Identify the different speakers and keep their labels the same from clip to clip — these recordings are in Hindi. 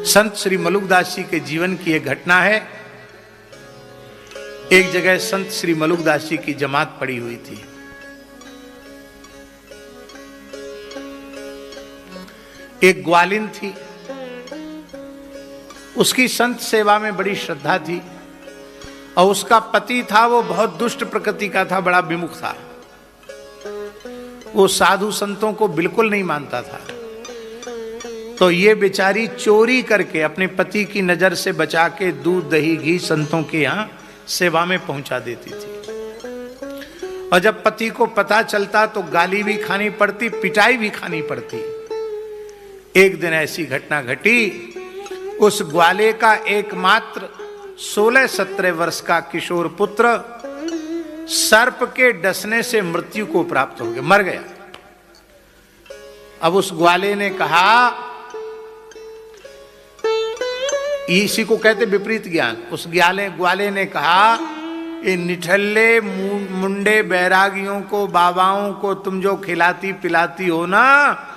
Speaker 1: संत श्री मलुकदास जी के जीवन की एक घटना है। एक जगह संत श्री मलुकदास जी की जमात पड़ी हुई थी। एक ग्वालिन थी, उसकी संत सेवा में बड़ी श्रद्धा थी और उसका पति था वो बहुत दुष्ट प्रकृति का था, बड़ा विमुख था। वो साधु संतों को बिल्कुल नहीं मानता था। तो ये बेचारी चोरी करके अपने पति की नजर से बचा के दूध दही घी संतों के यहां सेवा में पहुंचा देती थी। और जब पति को पता चलता तो गाली भी खानी पड़ती, पिटाई भी खानी पड़ती। एक दिन ऐसी घटना घटी, उस ग्वाले का एकमात्र 16-17 वर्ष का किशोर पुत्र सर्प के डसने से मृत्यु को प्राप्त हो गया, मर गया। अब उस ग्वाले ने कहा, इसी को कहते विपरीत ज्ञान। उस ग्वाले ने कहा, ये निठल्ले मुंडे बैरागियों को, बाबाओं को तुम जो खिलाती पिलाती हो ना,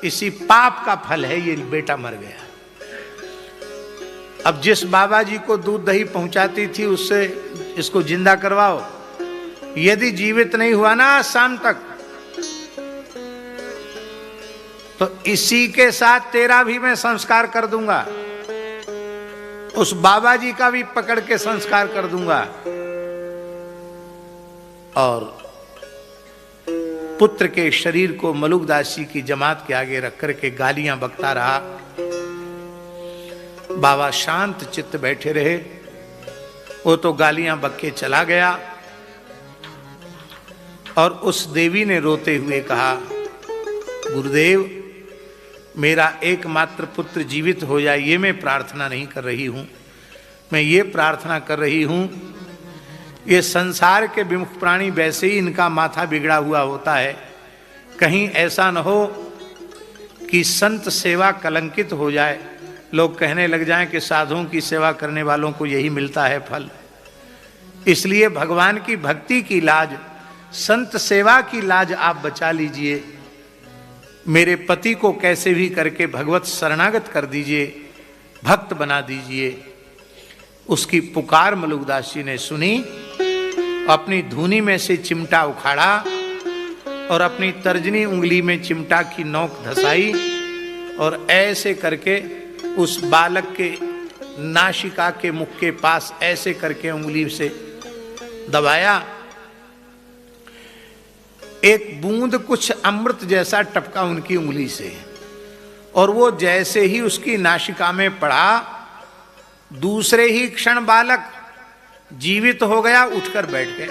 Speaker 1: इसी पाप का फल है, ये बेटा मर गया। अब जिस बाबा जी को दूध दही पहुंचाती थी उससे इसको जिंदा करवाओ, यदि जीवित नहीं हुआ ना शाम तक तो इसी के साथ तेरा भी मैं संस्कार कर दूंगा, उस बाबा जी का भी पकड़ के संस्कार कर दूंगा। और पुत्र के शरीर को मलुकदास जी की जमात के आगे रख करके गालियां बकता रहा। बाबा शांत चित्त बैठे रहे। वो तो गालियां बक के चला गया और उस देवी ने रोते हुए कहा, गुरुदेव मेरा एकमात्र पुत्र जीवित हो जाए, ये मैं प्रार्थना नहीं कर रही हूं। मैं ये प्रार्थना कर रही हूं, ये संसार के विमुख प्राणी वैसे ही इनका माथा बिगड़ा हुआ होता है, कहीं ऐसा न हो कि संत सेवा कलंकित हो जाए, लोग कहने लग जाएं कि साधुओं की सेवा करने वालों को यही मिलता है फल। इसलिए भगवान की भक्ति की लाज, संत सेवा की लाज आप बचा लीजिए। मेरे पति को कैसे भी करके भगवत शरणागत कर दीजिए, भक्त बना दीजिए। उसकी पुकार मलुकदास जी ने सुनी, अपनी धूनी में से चिमटा उखाड़ा और अपनी तर्जनी उंगली में चिमटा की नोक धसाई और ऐसे करके उस बालक के नासिका के मुख के पास ऐसे करके उंगली से दबाया। एक बूंद कुछ अमृत जैसा टपका उनकी उंगली से और वो जैसे ही उसकी नासिका में पड़ा, दूसरे ही क्षण बालक जीवित हो गया, उठकर बैठ गया।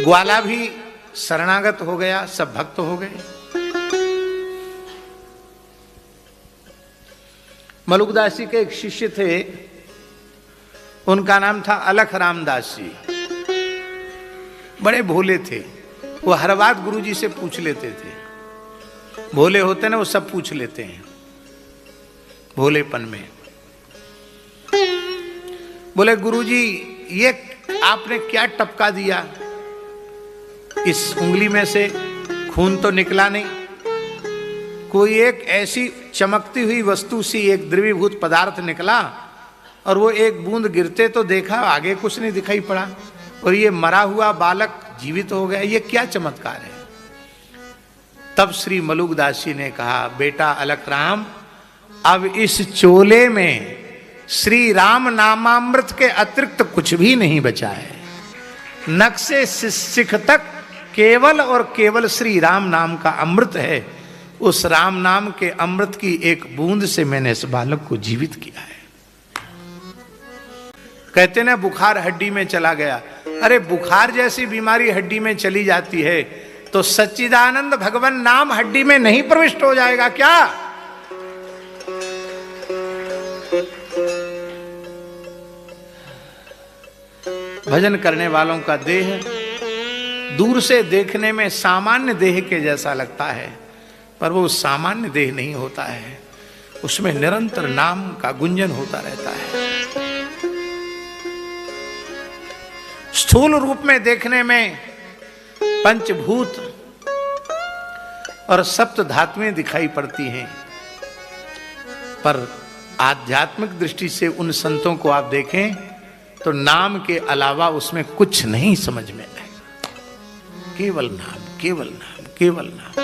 Speaker 1: ग्वाला भी शरणागत हो गया, सब भक्त हो गए। मलुकदास जी के एक शिष्य थे, उनका नाम था अलख रामदास जी। बड़े भोले थे, वो हर बात गुरु जी से पूछ लेते थे। भोले होते ना, वो सब पूछ लेते हैं भोलेपन में। बोले गुरुजी ये आपने क्या टपका दिया, इस उंगली में से खून तो निकला नहीं, कोई एक ऐसी चमकती हुई वस्तु सी एक द्रवीभूत पदार्थ निकला और वो एक बूंद गिरते तो देखा, आगे कुछ नहीं दिखाई पड़ा और ये मरा हुआ बालक जीवित हो गया, ये क्या चमत्कार है। तब श्री मलुकदास जी ने कहा, बेटा अलख राम, अब इस चोले में श्री राम नामामृत के अतिरिक्त कुछ भी नहीं बचा है। नख से शिख तक केवल और केवल श्री राम नाम का अमृत है। उस राम नाम के अमृत की एक बूंद से मैंने इस बालक को जीवित किया है। कहते ना बुखार हड्डी में चला गया, अरे बुखार जैसी बीमारी हड्डी में चली जाती है तो सच्चिदानंद भगवान नाम हड्डी में नहीं प्रविष्ट हो जाएगा क्या? भजन करने वालों का देह दूर से देखने में सामान्य देह के जैसा लगता है, पर वो सामान्य देह नहीं होता है, उसमें निरंतर नाम का गुंजन होता रहता है। स्थूल रूप में देखने में पंचभूत और सप्त धातुएं दिखाई पड़ती हैं, पर आध्यात्मिक दृष्टि से उन संतों को आप देखें तो नाम के अलावा उसमें कुछ नहीं समझ में आएगा। केवल नाम, केवल नाम, केवल नाम।